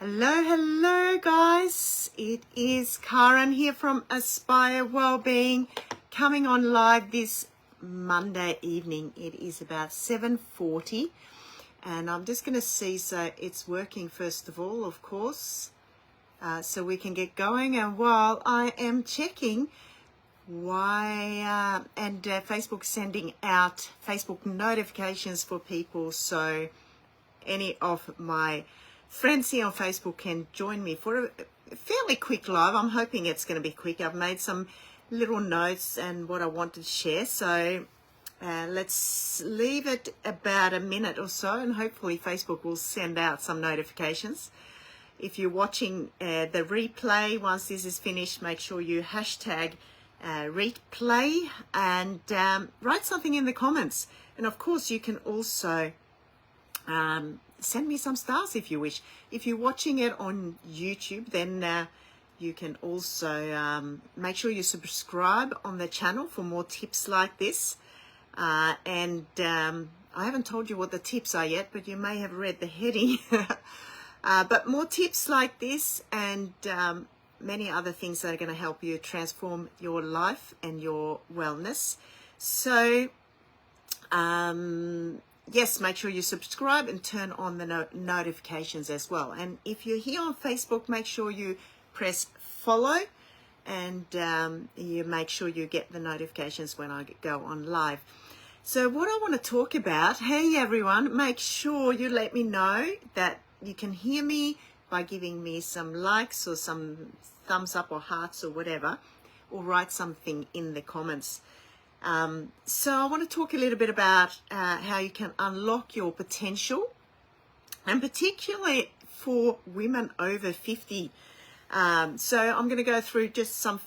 Hello guys. It is Karin here from Aspire Wellbeing, coming on live this Monday evening. It is about 7:40 and I'm just going to see so it's working first of all, of course, so we can get going. And while I am checking why Facebook sending out Facebook notifications for people, so any of my friends here on Facebook can join me for a fairly quick live. I'm hoping it's going to be quick. I've made some little notes and what I wanted to share. So let's leave it about a minute or so, and hopefully Facebook will send out some notifications. If you're watching the replay, once this is finished, make sure you hashtag replay and write something in the comments. And of course, you can also send me some stars if you wish. If you're watching it on YouTube, then you can also make sure you subscribe on the channel for more tips like this. I haven't told you what the tips are yet, but you may have read the heading. But more tips like this and many other things that are going to help you transform your life and your wellness. So yes, make sure you subscribe and turn on the notifications as well. And if you're here on Facebook, make sure you press follow and you make sure you get the notifications when I go on live. So what I want to talk about, hey everyone, make sure you let me know that you can hear me by giving me some likes or some thumbs up or hearts or whatever, or write something in the comments. So I want to talk a little bit about how you can unlock your potential, and particularly for women over 50. So I'm going to go through just some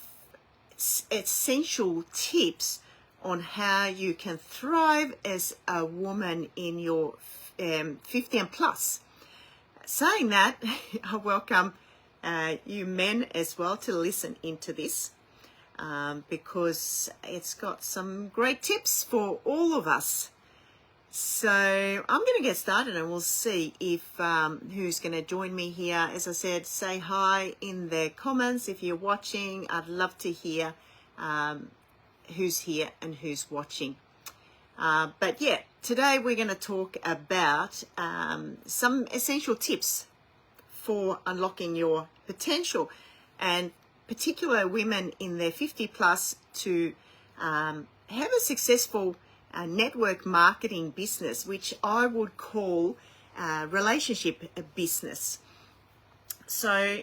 essential tips on how you can thrive as a woman in your 50 and plus. Saying that, I welcome you men as well to listen into this. Because it's got some great tips for all of us. So I'm going to get started and we'll see if who's going to join me here. As I said, say hi in the comments if you're watching. I'd love to hear who's here and who's watching. But yeah, today we're going to talk about some essential tips for unlocking your potential, and particular women in their 50 plus to have a successful network marketing business, which I would call relationship business. So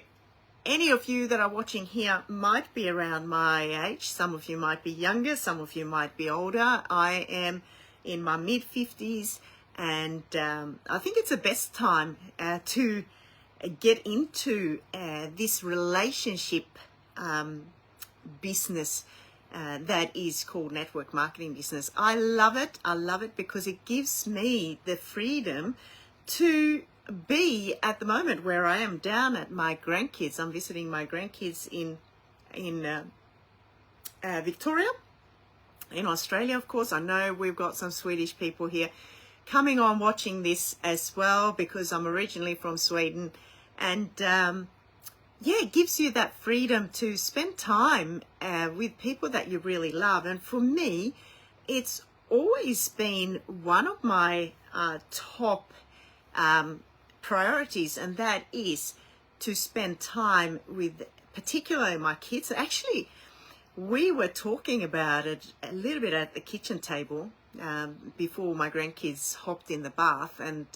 any of you that are watching here might be around my age. Some of you might be younger, some of you might be older. I am in my mid 50s, and I think it's the best time to get into this relationship business that is called network marketing business. I love it because it gives me the freedom to be at the moment where I am down at my grandkids. I'm visiting my grandkids in Victoria, in Australia. Of course, I know we've got some Swedish people here coming on watching this as well, because I'm originally from Sweden. And yeah, it gives you that freedom to spend time with people that you really love. And for me, it's always been one of my top priorities, and that is to spend time with particularly my kids. Actually, we were talking about it a little bit at the kitchen table before my grandkids hopped in the bath, and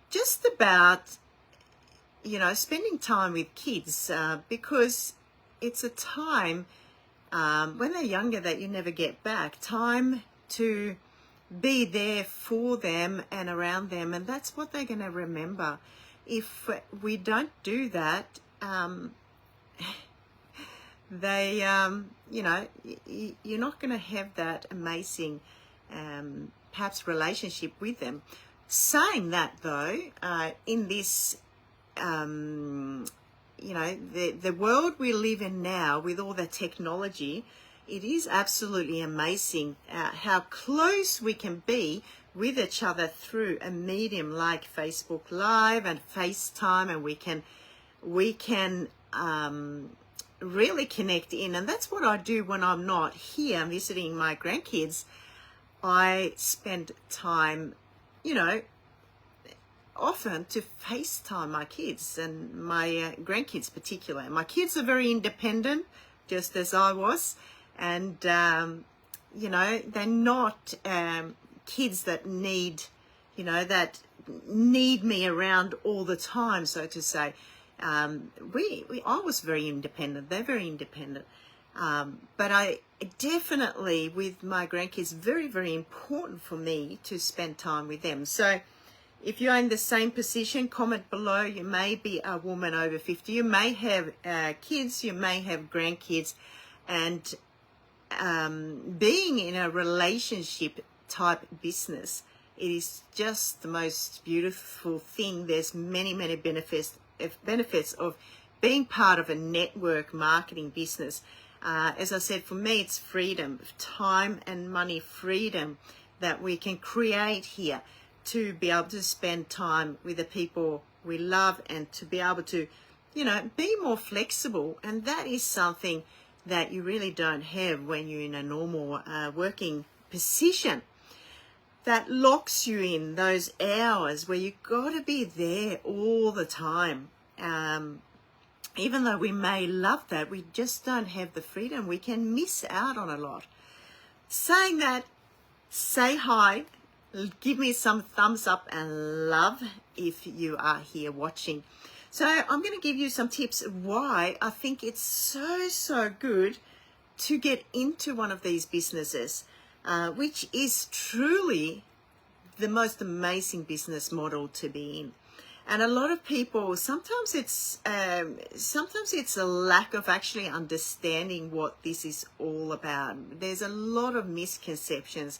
just about, you know, spending time with kids, because it's a time when they're younger that you never get back. Time to be there for them and around them, and that's what they're going to remember. If we don't do that, they, you know, you're not going to have that amazing, perhaps, relationship with them. Saying that though, in this you know, the world we live in now with all the technology, it is absolutely amazing how close we can be with each other through a medium like Facebook Live and FaceTime, and we can really connect in. And that's what I do when I'm not here visiting my grandkids. I spend time, you know, often to FaceTime my kids and my grandkids particularly. My kids are very independent, just as I was, and you know, they're not kids that need, you know, that need me around all the time, so to say. I was very independent. They're very independent. But I definitely, with my grandkids, very, very important for me to spend time with them. So if you're in the same position, comment below. You may be a woman over 50. You may have kids. You may have grandkids. And being in a relationship type business, it is just the most beautiful thing. There's many, many benefits of being part of a network marketing business. As I said, for me, it's freedom, time and money freedom that we can create here to be able to spend time with the people we love and to be able to, you know, be more flexible. And that is something that you really don't have when you're in a normal working position. That locks you in those hours where you've got to be there all the time. Even though we may love that, we just don't have the freedom. We can miss out on a lot. Saying that, say hi, give me some thumbs up and love if you are here watching. So I'm going to give you some tips why I think it's so good to get into one of these businesses, which is truly the most amazing business model to be in. And a lot of people, sometimes it's a lack of actually understanding what this is all about. There's a lot of misconceptions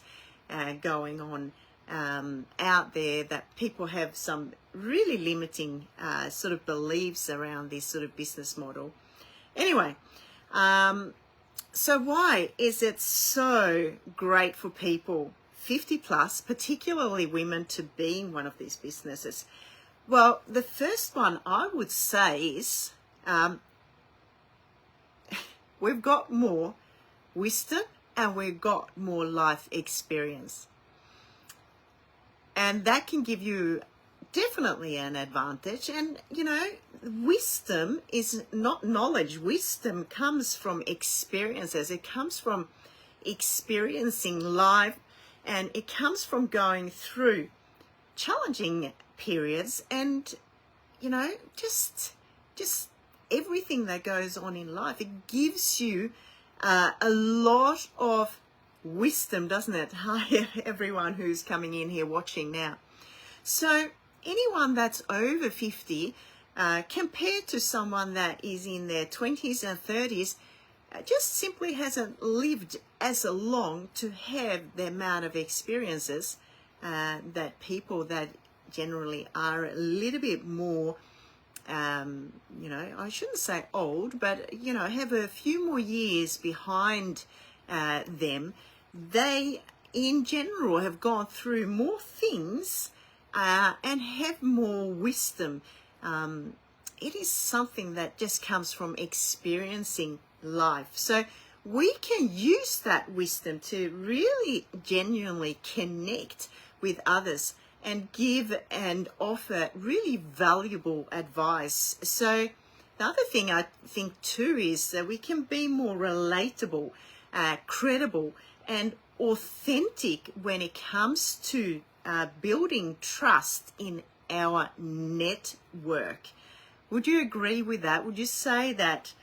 going on out there, that people have some really limiting sort of beliefs around this sort of business model. Anyway, so why is it so great for people 50 plus, particularly women, to be in one of these businesses? Well, the first one I would say is we've got more wisdom and we've got more life experience. And that can give you definitely an advantage. And, you know, wisdom is not knowledge. Wisdom comes from experiences. It comes from experiencing life, and it comes from going through challenging periods and, you know, just everything that goes on in life. It gives you a lot of wisdom, doesn't it? Hi everyone who's coming in here watching now. So anyone that's over 50 compared to someone that is in their 20s and 30s just simply hasn't lived as long to have the amount of experiences that people that generally are a little bit more you know, I shouldn't say old, but, you know, have a few more years behind them. They, in general, have gone through more things and have more wisdom. It is something that just comes from experiencing life. So we can use that wisdom to really genuinely connect with others and give and offer really valuable advice. So the other thing I think too is that we can be more relatable, credible and authentic when it comes to building trust in our network. Would you agree with that? Would you say that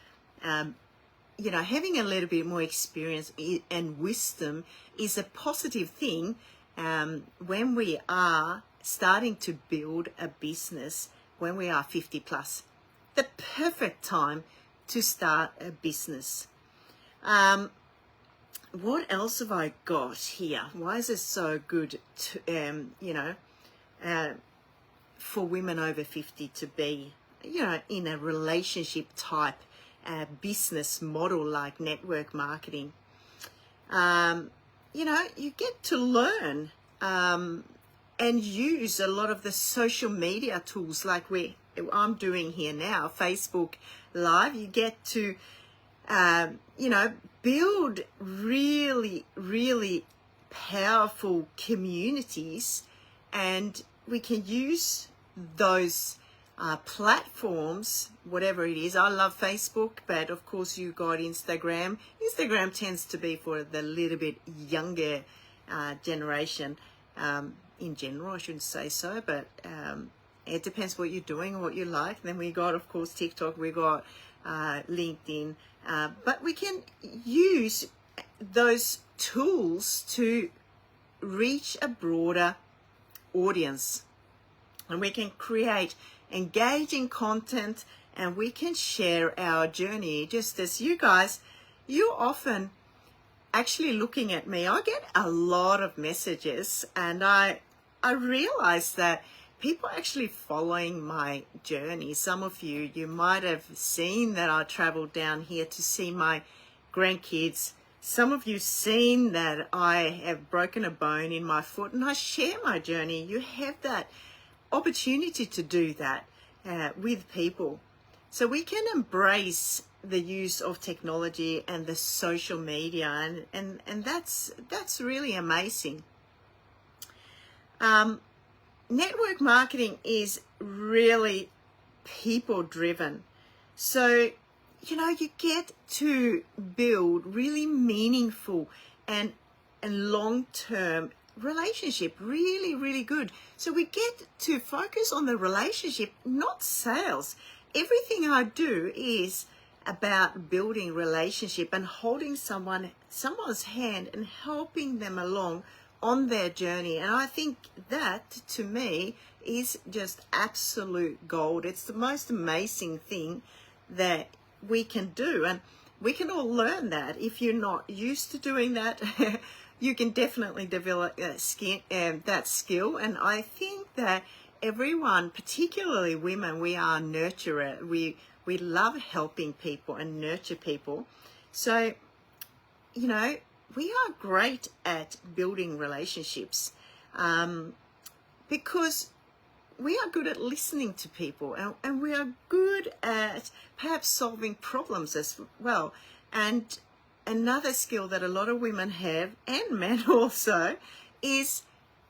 you know, having a little bit more experience and wisdom is a positive thing when we are starting to build a business when we are 50 plus? The perfect time to start a business. What else have I got here? Why is it so good to, you know, for women over 50 to be, you know, in a relationship type business model like network marketing? You know, you get to learn and use a lot of the social media tools like I'm doing here now, Facebook Live. You get to, build really, really powerful communities, and we can use those platforms, whatever it is. I love Facebook, but of course you got Instagram. Instagram tends to be for the little bit younger generation. In general, I shouldn't say so, but it depends what you're doing and what you like. Then we got, of course, TikTok, we got LinkedIn, but we can use those tools to reach a broader audience, and we can create engaging content, and we can share our journey. Just as you guys, you often actually looking at me, I get a lot of messages, and I realize that people are actually following my journey. Some of you might have seen that I traveled down here to see my grandkids. Some of you seen that I have broken a bone in my foot, and I share my journey. You have that opportunity to do that with people. So we can embrace the use of technology and the social media, and that's really amazing. Network marketing is really people driven. So, you get to build really meaningful and long-term relationship, really, really good. So we get to focus on the relationship, not sales. Everything I do is about building relationship and holding someone's hand and helping them along on their journey. And I think that, to me, is just absolute gold. It's the most amazing thing that we can do, and we can all learn that. If you're not used to doing that, you can definitely develop that skill. And I think that everyone, particularly women, we are nurturer. We love helping people and nurture people. So, we are great at building relationships because we are good at listening to people, and we are good at perhaps solving problems as well. And another skill that a lot of women have, and men also, is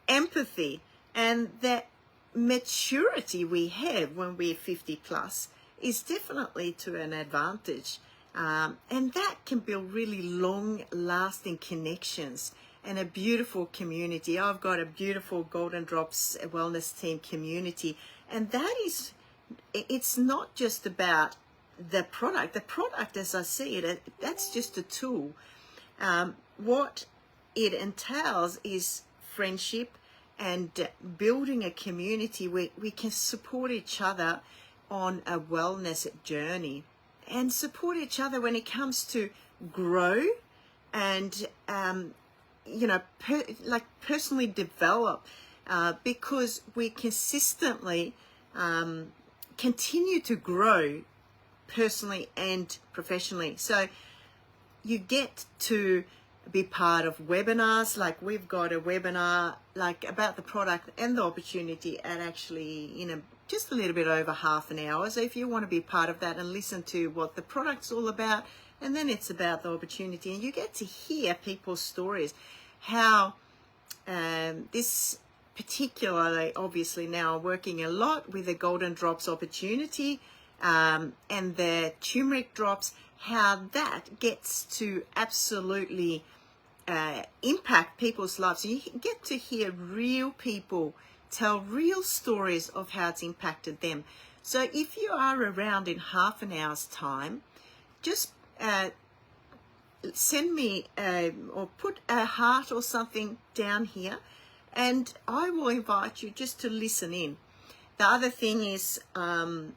empathy. And that maturity we have when we're 50 plus is definitely to an advantage. And that can build really long-lasting connections and a beautiful community. I've got a beautiful Golden Drops Wellness Team community, and it's not just about the product. The product, as I see it, that's just a tool. What it entails is friendship and building a community where we can support each other on a wellness journey, and support each other when it comes to grow and personally develop, because we consistently continue to grow personally and professionally. So you get to be part of webinars. Like we've got a webinar about the product and the opportunity at actually just a little bit over half an hour. So if you want to be part of that and listen to what the product's all about, and then it's about the opportunity, and you get to hear people's stories, how this particularly, obviously now working a lot with the Golden Drops opportunity and the turmeric drops, how that gets to absolutely impact people's lives. So you get to hear real people tell real stories of how it's impacted them. So if you are around in half an hour's time, just send me or put a heart or something down here, and I will invite you just to listen in. The other thing is, when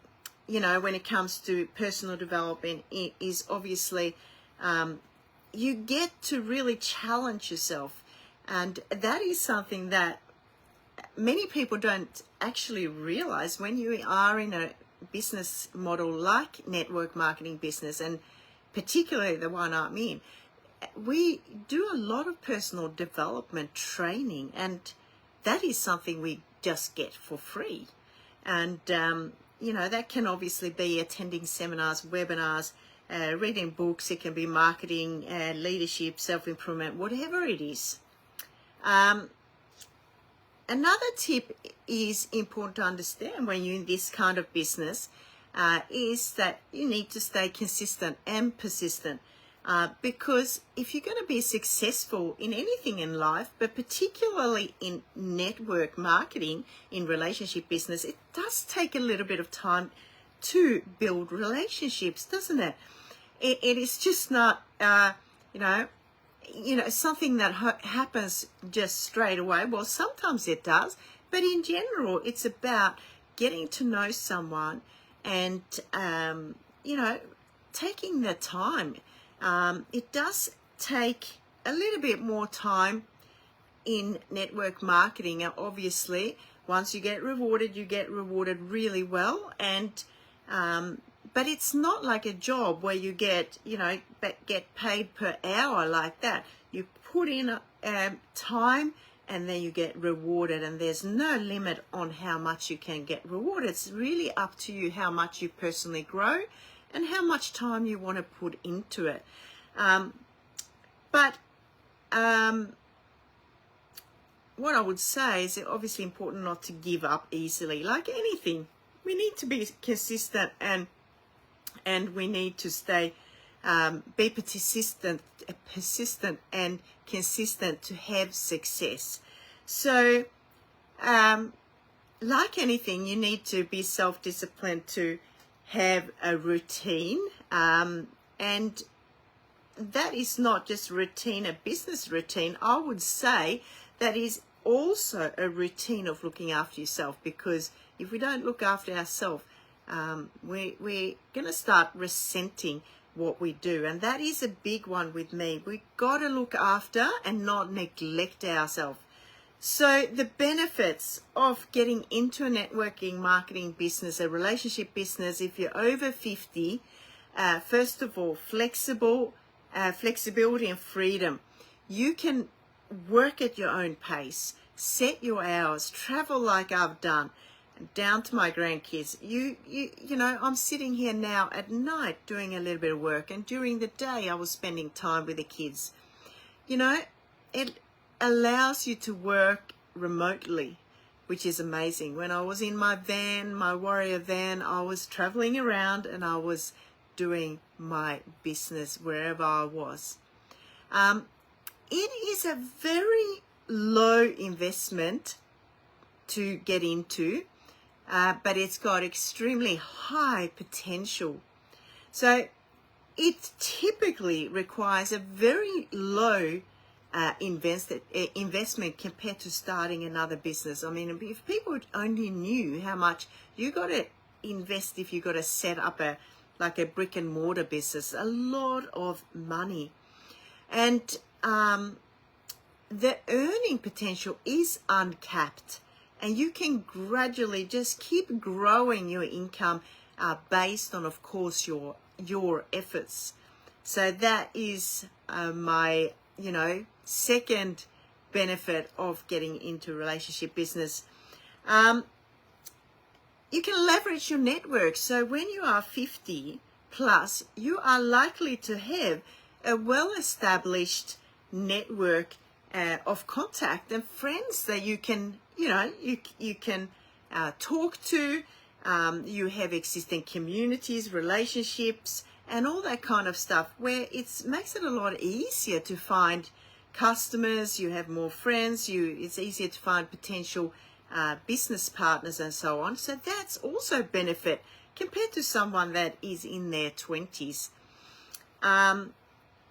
it comes to personal development, it is obviously you get to really challenge yourself, and that is something that many people don't actually realize. When you are in a business model like network marketing business, and particularly the one I'm in, we do a lot of personal development training, and that is something we just get for free. And that can obviously be attending seminars, webinars, reading books. It can be marketing, leadership, self-improvement, whatever it is. Another tip is important to understand when you're in this kind of business is that you need to stay consistent and persistent. Because if you're going to be successful in anything in life, but particularly in network marketing, in relationship business, it does take a little bit of time to build relationships, doesn't it? It is just not, something that happens just straight away. Well, sometimes it does, but in general, it's about getting to know someone and, taking the time. It does take a little bit more time in network marketing. Obviously, once you get rewarded really well. And but it's not like a job where you get paid per hour like that. You put in time and then you get rewarded, and there's no limit on how much you can get rewarded. It's really up to you how much you personally grow and how much time you want to put into it. But what I would say is it's obviously important not to give up easily. Like anything, we need to be consistent and we need to stay, be persistent and consistent to have success. So, like anything, you need to be self-disciplined to have a routine, and that is not just routine, a business routine. I would say that is also a routine of looking after yourself, because if we don't look after ourselves, we're going to start resenting what we do. And that is a big one with me. We got to look after and not neglect ourselves. So the benefits of getting into a networking marketing business, a relationship business, if you're over 50, first of all, flexibility and freedom. You can work at your own pace, set your hours, travel like I've done, down to my grandkids. I'm sitting here now at night doing a little bit of work, and during the day I was spending time with the kids. It allows you to work remotely, which is amazing. When I was in my van, my warrior van, I was traveling around and I was doing my business wherever I was. It is a very low investment to get into, but it's got extremely high potential. So it typically requires a very low investment compared to starting another business. I mean, if people only knew how much you got to invest if you got to set up a brick and mortar business, a lot of money. And the earning potential is uncapped, and you can gradually just keep growing your income based on, of course, your efforts. So that is my second benefit of getting into relationship business. You can leverage your network. So when you are 50 plus, you are likely to have a well-established network of contact and friends that you can, you can talk to. You have existing communities, relationships, and all that kind of stuff, where it makes it a lot easier to find customers. You have more friends. It's easier to find potential business partners and so on. So that's also benefit compared to someone that is in their 20s.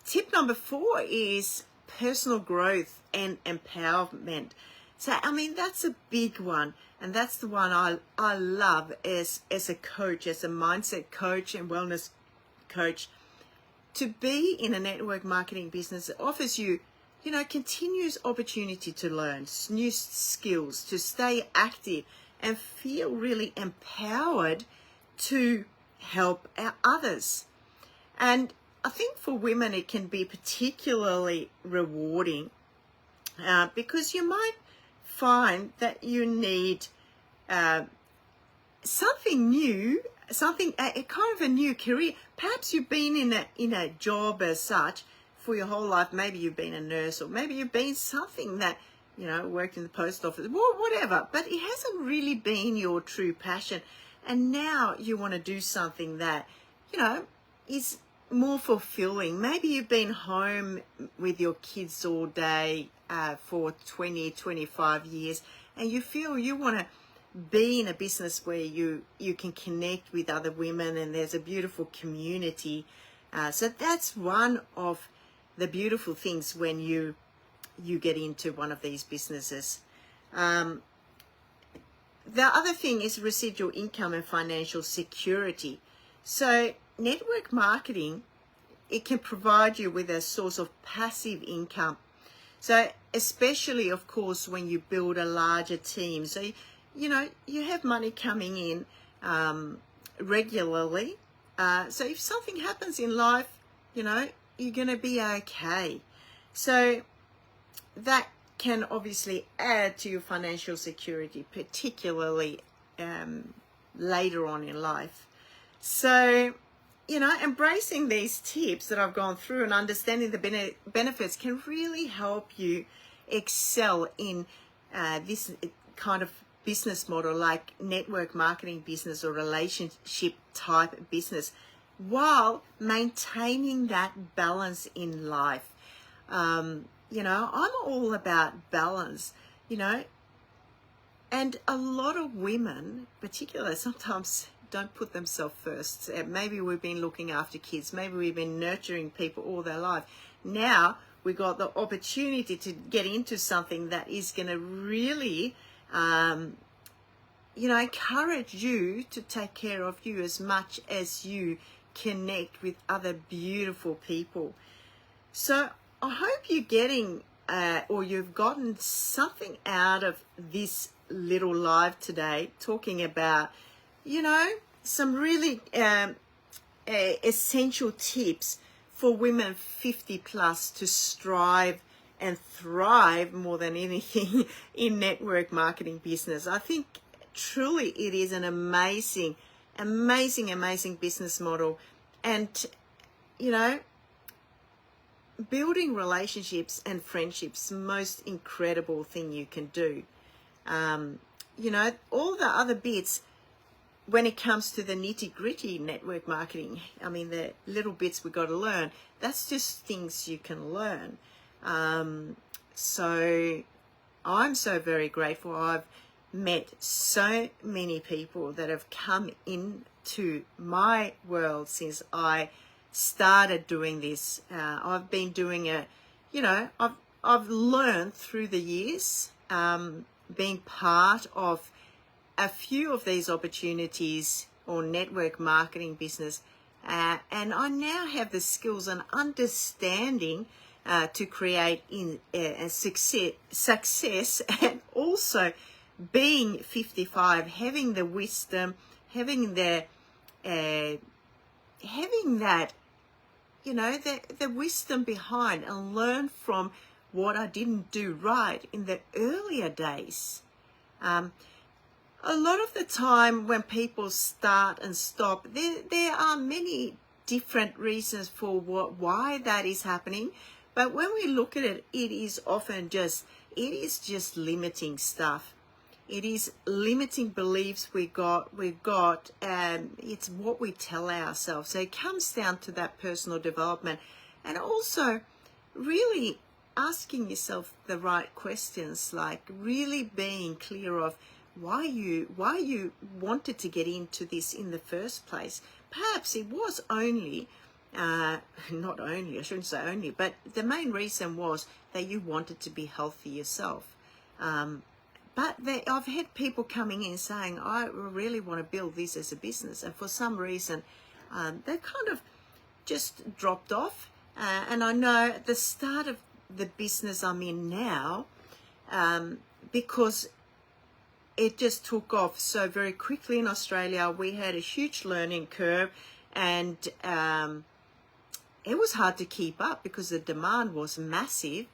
Tip number 4 is personal growth and empowerment. So, I mean, that's a big one. And that's the one I love as a coach, as a mindset coach and wellness coach. To be in a network marketing business, it offers you, continuous opportunity to learn new skills, to stay active and feel really empowered to help others. And I think for women it can be particularly rewarding because you might find that you need something new, something a kind of a new career. Perhaps you've been in a job as such for your whole life. Maybe you've been a nurse, or maybe you've been something that, you know, worked in the post office, whatever, but it hasn't really been your true passion. And now you want to do something that, you know, is more fulfilling. Maybe you've been home with your kids all day for 20, 25 years, and you feel you want to be in a business where you can connect with other women and there's a beautiful community. So that's one of the beautiful things when you get into one of these businesses. The other thing is residual income and financial security. So network marketing, it can provide you with a source of passive income. So especially, of course, when you build a larger team. So, you know, you have money coming in regularly. So if something happens in life, you know, you're going to be okay. So that can obviously add to your financial security, particularly later on in life. So, you know, embracing these tips that I've gone through and understanding the benefits can really help you excel in this kind of business model, like network marketing business or relationship type business, while maintaining that balance in life. You know, I'm all about balance, you know, and a lot of women, particularly, sometimes don't put themselves first. Maybe we've been looking after kids. Maybe we've been nurturing people all their life. Now we got the opportunity to get into something that is going to really, you know, encourage you to take care of you as much as you connect with other beautiful people. So I hope you're getting or you've gotten something out of this little live today, talking about, you know, some really essential tips for women 50 plus to strive and thrive more than anything in network marketing business. I think truly it is an amazing business model. And, you know, building relationships and friendships, most incredible thing you can do. You know, all the other bits, when it comes to the nitty-gritty network marketing, I mean, the little bits we got to learn, that's just things you can learn. So I'm so very grateful. I've met so many people that have come into my world since I started doing this. I've been doing you know, I've learned through the years, being part of a few of these opportunities or network marketing business, and I now have the skills and understanding to create success, and also being 55, having the wisdom, having that, you know, the wisdom behind, and learn from what I didn't do right in the earlier days. A lot of the time when people start and stop, there are many different reasons for why that is happening. But when we look at it, it is often just limiting stuff. It is limiting beliefs we've got, and it's what we tell ourselves. So it comes down to that personal development, and also really asking yourself the right questions, like really being clear of why you wanted to get into this in the first place. Perhaps it was only, not only, I shouldn't say only, but the main reason was that you wanted to be healthy yourself. But I've had people coming in saying, I really want to build this as a business. And for some reason, they've kind of just dropped off. And I know at the start of the business I'm in now, because it just took off so very quickly in Australia, we had a huge learning curve. And it was hard to keep up because the demand was massive.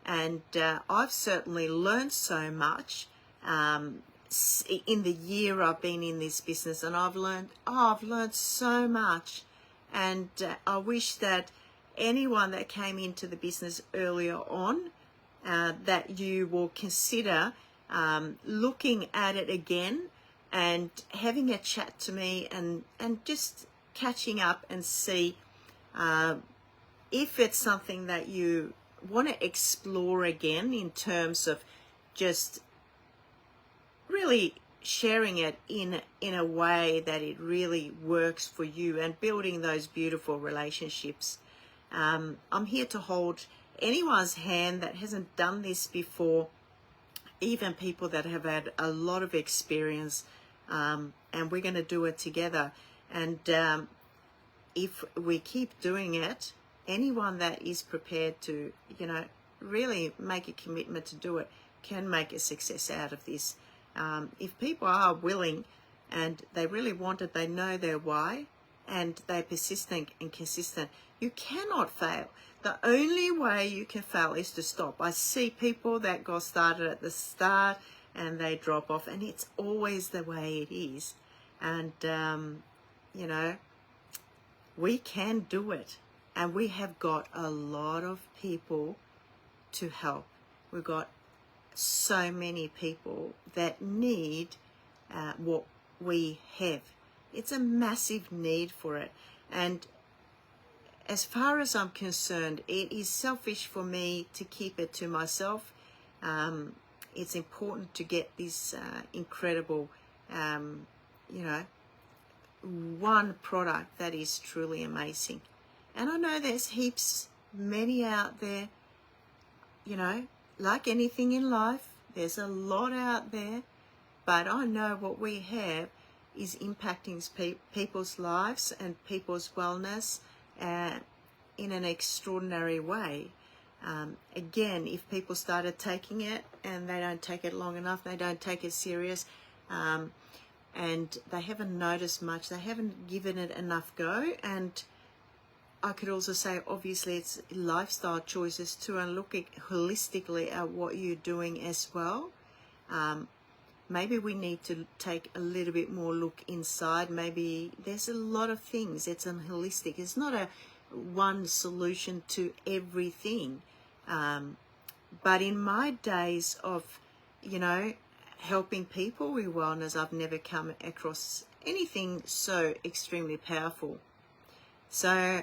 And I've certainly learned so much in the year I've been in this business, and I've learned so much. And I wish that anyone that came into the business earlier on, that you will consider looking at it again and having a chat to me, and just catching up and see if it's something that you want to explore again, in terms of just really sharing it in a way that it really works for you, and building those beautiful relationships. I'm here to hold anyone's hand that hasn't done this before, even people that have had a lot of experience, and we're going to do it together. And if we keep doing it, anyone that is prepared to, really make a commitment to do it, can make a success out of this. If people are willing and they really want it, they know their why, and they're persistent and consistent, you cannot fail. The only way you can fail is to stop. I see people that got started at the start and they drop off, and it's always the way it is. And, we can do it. And we have got a lot of people to help. We've got so many people that need what we have. It's a massive need for it. And as far as I'm concerned, it is selfish for me to keep it to myself. It's important to get this incredible, one product that is truly amazing. And I know there's many out there, like anything in life, there's a lot out there, but I know what we have is impacting people's lives and people's wellness in an extraordinary way. Again, if people started taking it and they don't take it long enough, they don't take it serious, and they haven't noticed much, they haven't given it enough go. And I could also say, obviously, it's lifestyle choices too, and looking holistically at what you're doing as well. Maybe we need to take a little bit more look inside. Maybe there's a lot of things. It's holistic. It's not a one solution to everything. But in my days of, helping people with wellness, I've never come across anything so extremely powerful. So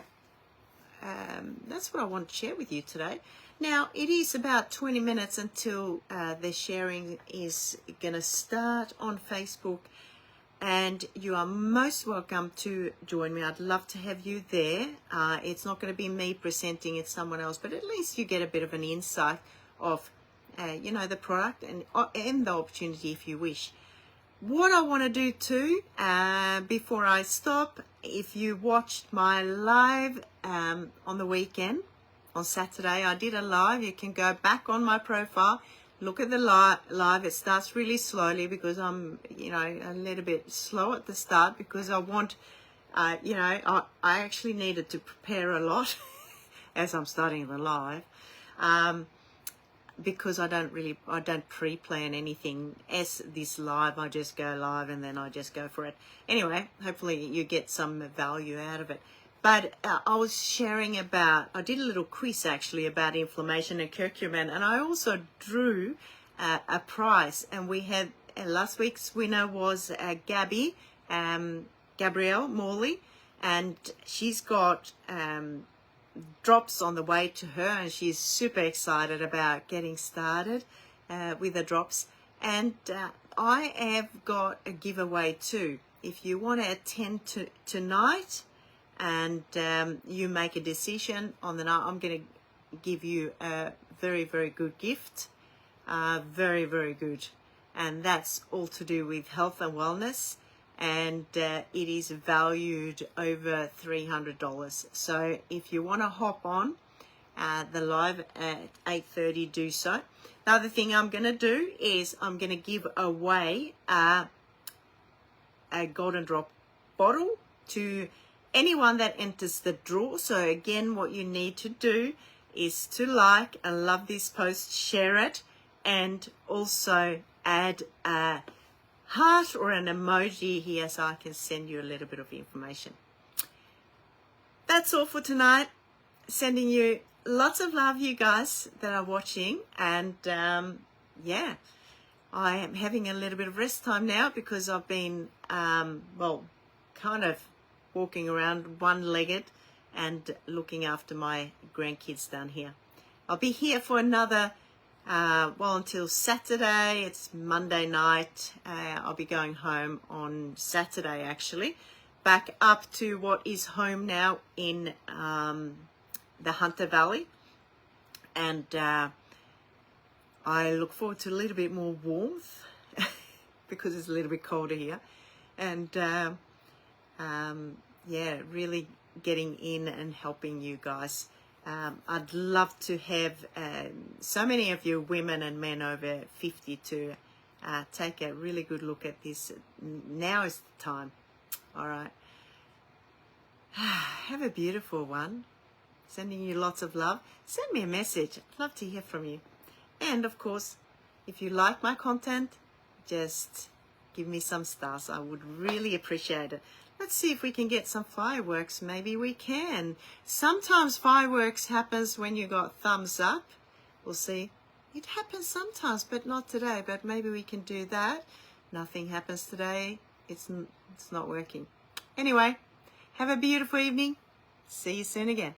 that's what I want to share with you today. Now, it is about 20 minutes until the sharing is going to start on Facebook, and you are most welcome to join me. I'd love to have you there. It's not going to be me presenting, it's someone else, but at least you get a bit of an insight of, the product and the opportunity if you wish. What I want to do too, before I stop, if you watched my live on the weekend, on Saturday, I did a live. You can go back on my profile, look at the live. It starts really slowly because I'm, a little bit slow at the start, because I want, I actually needed to prepare a lot as I'm starting the live. Because I don't pre-plan anything as this live. I just go live and then I just go for it. Anyway, hopefully you get some value out of it. But I was sharing I did a little quiz actually about inflammation and curcumin, and I also drew a prize. And we had, last week's winner was Gabrielle Morley, and she's got drops on the way to her, and she's super excited about getting started with the drops. And I have got a giveaway too. If you want to attend tonight and you make a decision on the night, I'm going to give you a very, very good gift. Very, very good. And that's all to do with health and wellness. And it is valued over $300. So if you want to hop on the live at 8:30, do so. The other thing I'm going to do is I'm going to give away a Golden Drop bottle to anyone that enters the draw. So again, what you need to do is to like and love this post, share it, and also add a heart or an emoji here so I can send you a little bit of information. That's all for tonight. Sending you lots of love, you guys that are watching. And yeah, I am having a little bit of rest time now because I've been, well, kind of walking around one-legged and looking after my grandkids down here. I'll be here for another, well, until Saturday. It's Monday night. I'll be going home on Saturday, actually. Back up to what is home now in the Hunter Valley. And I look forward to a little bit more warmth because it's a little bit colder here. And yeah, really getting in and helping you guys. I'd love to have so many of you women and men over 50 to take a really good look at this. Now is the time. All right. Have a beautiful one. Sending you lots of love. Send me a message. I'd love to hear from you. And of course, if you like my content, just give me some stars. I would really appreciate it. Let's see if we can get some fireworks. Maybe we can. Sometimes fireworks happens when you got thumbs up. We'll see. It happens sometimes, but not today. But maybe we can do that. Nothing happens today. It's not working. Anyway, have a beautiful evening. See you soon again.